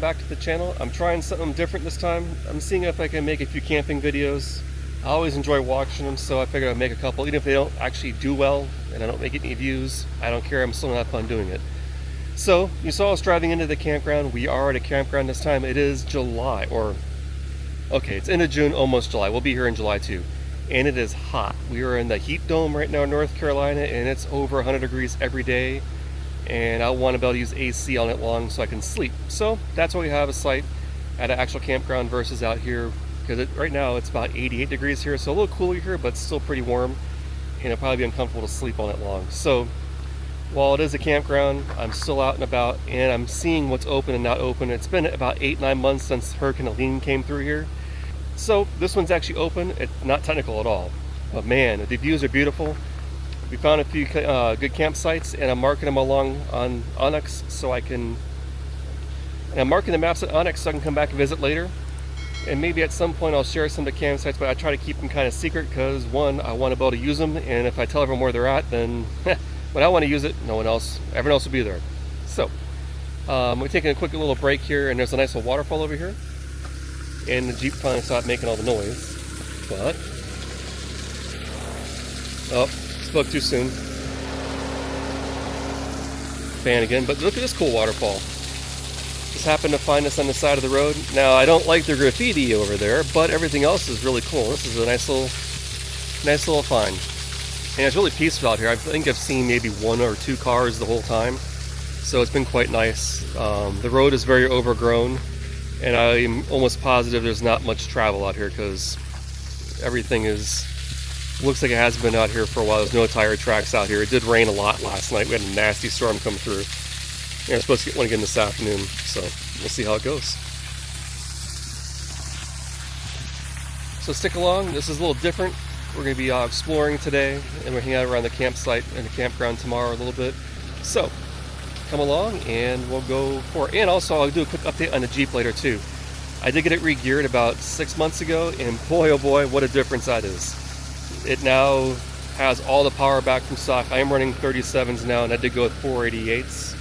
back to the channel. I'm trying something different this time. I'm seeing if I can make a few camping videos. I always enjoy watching them, so I figured I'd make a couple. Even if they don't actually do well and I don't make any views, I don't care. I'm still gonna have fun doing it. So, you saw us driving into the campground. We are at a campground this time. It is July, or okay, it's end of June, almost July. We'll be here in July too. And it is hot. We are in the heat dome right now in North Carolina, and it's over 100 degrees every day. And I want to be able to use AC all night long so I can sleep. So that's why we have a site at an actual campground versus out here, because right now it's about 88 degrees here, so a little cooler here, but still pretty warm, and it'll probably be uncomfortable to sleep all night long. So while it is a campground, I'm still out and about, and I'm seeing what's open and not open. It's been about 8-9 months since Hurricane Helene came through here. So this one's actually open. It's not technical at all, but man, the views are beautiful. We found a few good campsites, and I'm marking them along on Onyx so I can, and I'm marking the maps at Onyx so I can come back and visit later. And maybe at some point I'll share some of the campsites, but I try to keep them kind of secret because one, I want to be able to use them, and if I tell everyone where they're at, then when I want to use it, everyone else will be there. So we're taking a quick little break here, and there's a nice little waterfall over here. And the Jeep finally stopped making all the noise. But oh, spoke too soon. Fan again, but look at this cool waterfall. Just happened to find this on the side of the road. Now I don't like the graffiti over there, but everything else is really cool. This is a nice little find. And it's really peaceful out here. I think I've seen maybe 1 or 2 cars the whole time. So it's been quite nice. The road is very overgrown, and I'm almost positive there's not much travel out here because everything looks like it has been out here for a while. There's no tire tracks out here. It did rain a lot last night. We had a nasty storm come through. And we're supposed to get one again this afternoon, so we'll see how it goes. So stick along. This is a little different. We're going to be exploring today, and we're hanging out around the campsite and the campground tomorrow a little bit. So come along and we'll go for it. And also I'll do a quick update on the Jeep later too. I did get it re-geared about 6 months ago, and boy oh boy, what a difference that is. It now has all the power back from stock. I am running 37s now, and I did go with 488s.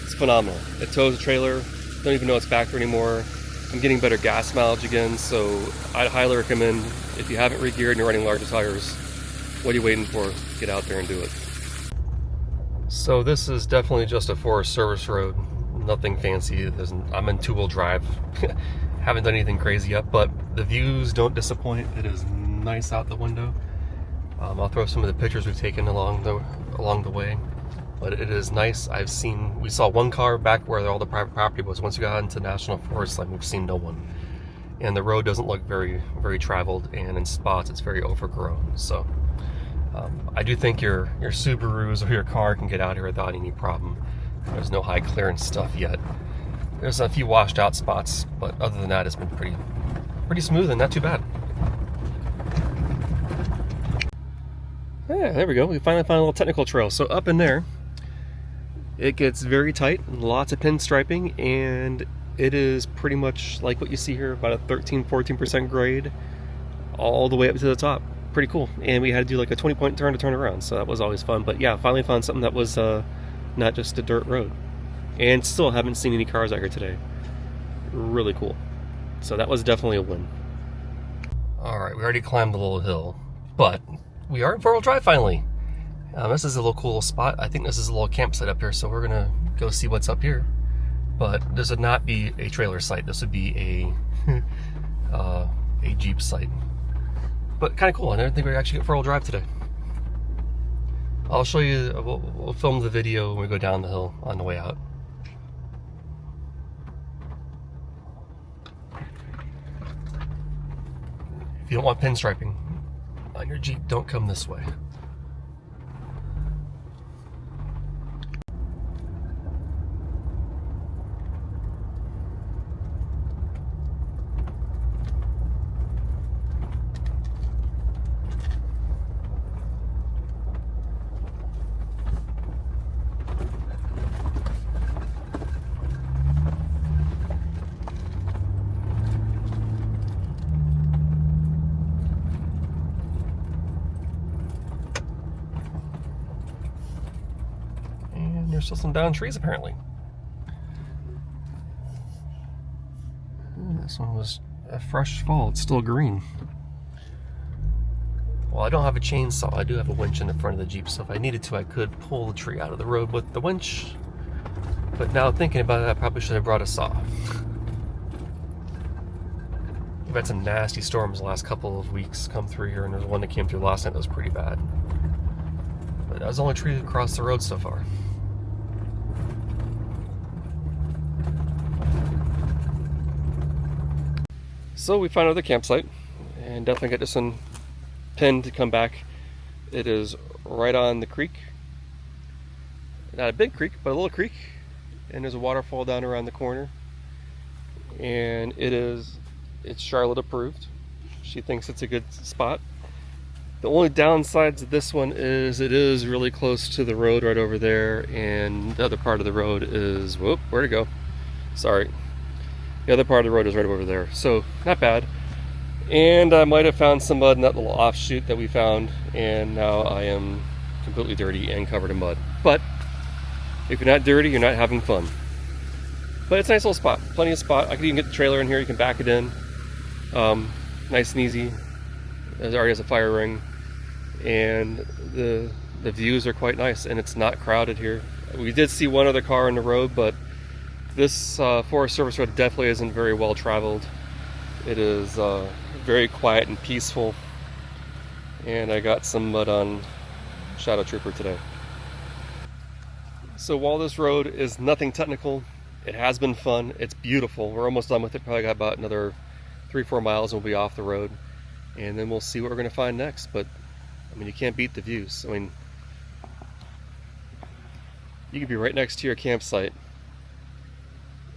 It's phenomenal. It tows the trailer. Don't even know it's back there anymore. I'm getting better gas mileage again, so I'd highly recommend, if you haven't re-geared and you're running larger tires, what are you waiting for? Get out there and do it. So this is definitely just a Forest Service road. Nothing fancy. I'm in 2-wheel drive. Haven't done anything crazy yet, but the views don't disappoint. It is nice out the window. I'll throw some of the pictures we've taken along the way. But it is nice. We saw 1 car back where all the private property was. Once you got into National Forest Land, we've seen no one. And the road doesn't look very, very traveled, and in spots it's very overgrown. So I do think your Subarus or your car can get out here without any problem. There's no high clearance stuff yet. There's a few washed out spots, but other than that, it's been pretty smooth and not too bad. Yeah, there we go. We finally found a little technical trail. So up in there, it gets very tight, lots of pinstriping, and it is pretty much like what you see here, about a 13-14% grade all the way up to the top. Pretty cool. And we had to do like a 20-point turn to turn around, so that was always fun. But yeah, finally found something that was not just a dirt road. And still haven't seen any cars out here today. Really cool. So that was definitely a win. Alright, we already climbed the little hill, but we are in 4-wheel drive finally. This is a little cool spot. I think this is a little campsite up here, so we're gonna go see what's up here. But this would not be a trailer site. This would be a Jeep site. But kind of cool. I didn't think we'd actually get 4-wheel drive today. I'll show you. We'll film the video when we go down the hill on the way out. If you don't want pinstriping on your Jeep, don't come this way. There's still some down trees apparently. This one was a fresh fall. It's still green. Well, I don't have a chainsaw. I do have a winch in the front of the Jeep, so if I needed to, I could pull the tree out of the road with the winch. But now thinking about it, I probably should have brought a saw. We've had some nasty storms the last couple of weeks come through here, and there's one that came through last night that was pretty bad. But that was the only tree across the road so far. So we found another campsite, and definitely got this one pinned to come back. It is right on the creek. Not a big creek, but a little creek. And there's a waterfall down around the corner. And it's Charlotte approved. She thinks it's a good spot. The only downside to this one is it is really close to the road right over there, and the other part of the road is, whoop, where'd it go? Sorry. The other part of the road is right over there, so not bad. And I might have found some mud in that little offshoot that we found, and now I am completely dirty and covered in mud. But if you're not dirty, you're not having fun. But it's a nice little spot, plenty of spot. I could even get the trailer in here, you can back it in. Nice and easy. It already has a fire ring. And the views are quite nice, and it's not crowded here. We did see one other car on the road, but this Forest Service road definitely isn't very well traveled. It is very quiet and peaceful, and I got some mud on Shadow Trooper today. So while this road is nothing technical, it has been fun. It's beautiful. We're almost done with it. Probably got about another 3-4 miles and we'll be off the road, and then we'll see what we're going to find next. But I mean, you can't beat the views. I mean, you could be right next to your campsite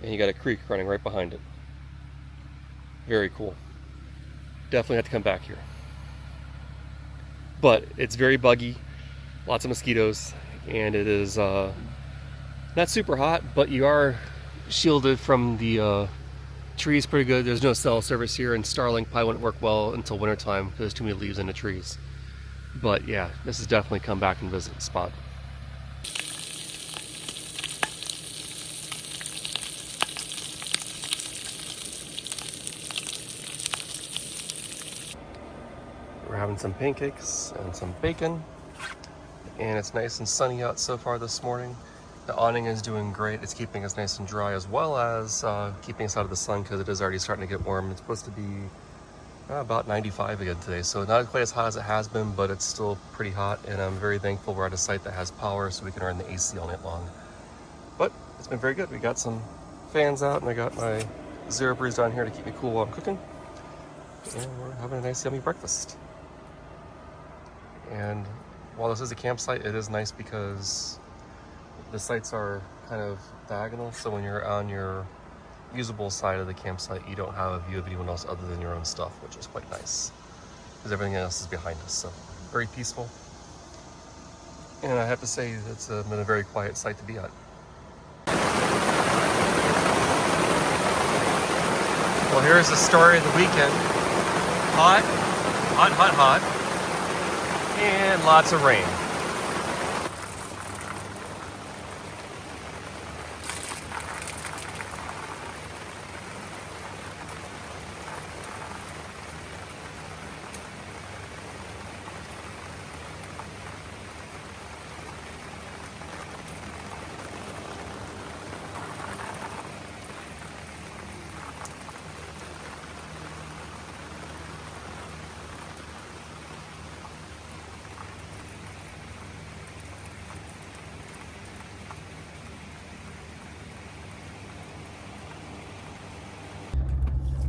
and you got a creek running right behind it. Very cool. Definitely have to come back here. But it's very buggy, lots of mosquitoes, and it is not super hot, but you are shielded from the trees pretty good. There's no cell service here, and Starlink probably wouldn't work well until wintertime because there's too many leaves in the trees. But yeah, this is definitely come back and visit the spot. We're having some pancakes and some bacon, and it's nice and sunny out so far this morning. The awning is doing great. It's keeping us nice and dry, as well as keeping us out of the sun because it is already starting to get warm. It's supposed to be about 95 again today, so not quite as hot as it has been, but it's still pretty hot, and I'm very thankful we're at a site that has power so we can run the AC all night long. But it's been very good. We got some fans out, and I got my Zero Breeze down here to keep me cool while I'm cooking, and we're having a nice yummy breakfast. And while this is a campsite, it is nice because the sites are kind of diagonal, so when you're on your usable side of the campsite, you don't have a view of anyone else other than your own stuff, which is quite nice because everything else is behind us. So very peaceful, and I have to say it's been a very quiet site to be at. Well, here's the story of the weekend. Hot, hot, hot, hot, and lots of rain.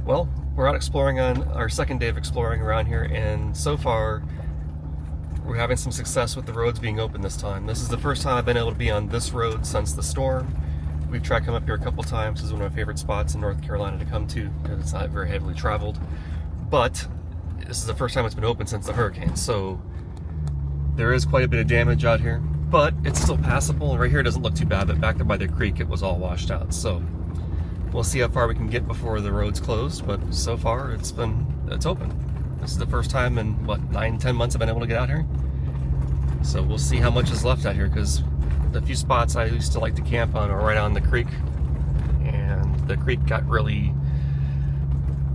Well, we're out exploring on our second day of exploring around here, and so far we're having some success with the roads being open this time. This is the first time I've been able to be on this road since the storm. We've tried to come up here a couple times. This is one of my favorite spots in North Carolina to come to because it's not very heavily traveled. But this is the first time it's been open since the hurricane, so there is quite a bit of damage out here, but it's still passable. Right here it doesn't look too bad, but back there by the creek it was all washed out. So we'll see how far we can get before the road's closed, but so far it's open. This is the first time in, 9-10 months I've been able to get out here. So we'll see how much is left out here, because the few spots I used to like to camp on are right on the creek, and the creek got really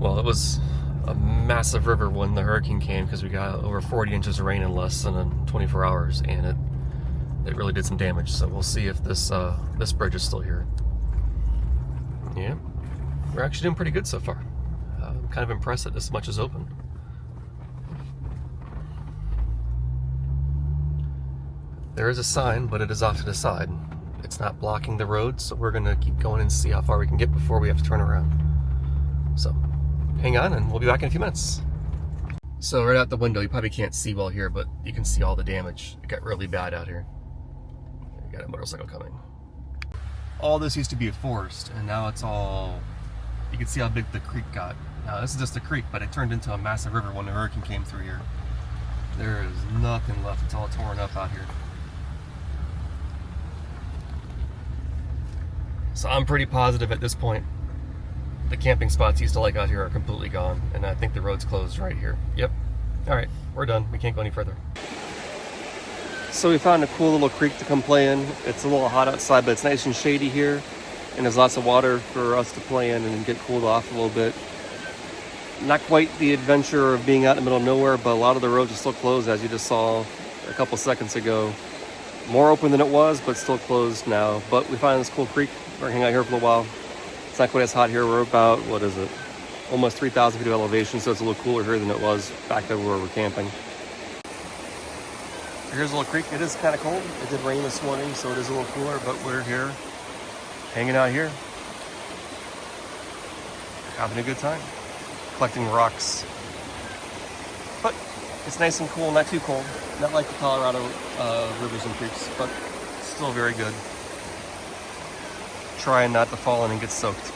Well, it was a massive river when the hurricane came because we got over 40 inches of rain in less than 24 hours, and it really did some damage. So we'll see if this bridge is still here. Yeah, we're actually doing pretty good so far. I'm kind of impressed that this much is open. There is a sign, but it is off to the side. It's not blocking the road, so we're gonna keep going and see how far we can get before we have to turn around. So, hang on and we'll be back in a few minutes. So right out the window, you probably can't see well here, but you can see all the damage. It got really bad out here. We got a motorcycle coming. All this used to be a forest, and now it's all, you can see how big the creek got. Now this is just a creek, but it turned into a massive river when the hurricane came through here. There is nothing left, it's all torn up out here. So I'm pretty positive at this point the camping spots you used to like out here are completely gone, and I think the road's closed right here. Yep. All right, we're done. We can't go any further. So we found a cool little creek to come play in. It's a little hot outside, but it's nice and shady here, and there's lots of water for us to play in and get cooled off a little bit. Not quite the adventure of being out in the middle of nowhere, but a lot of the roads are still closed, as you just saw a couple seconds ago. More open than it was, but still closed now. But we found this cool creek. We're gonna hang out here for a little while. It's not quite as hot here. We're about, what is it? Almost 3,000 feet of elevation, so it's a little cooler here than it was back there where we're camping. Here's a little creek. It is kind of cold. It did rain this morning, so it is a little cooler, but we're here, hanging out here, having a good time, collecting rocks. But it's nice and cool, not too cold. Not like the Colorado rivers and creeks, but still very good. Trying not to fall in and get soaked.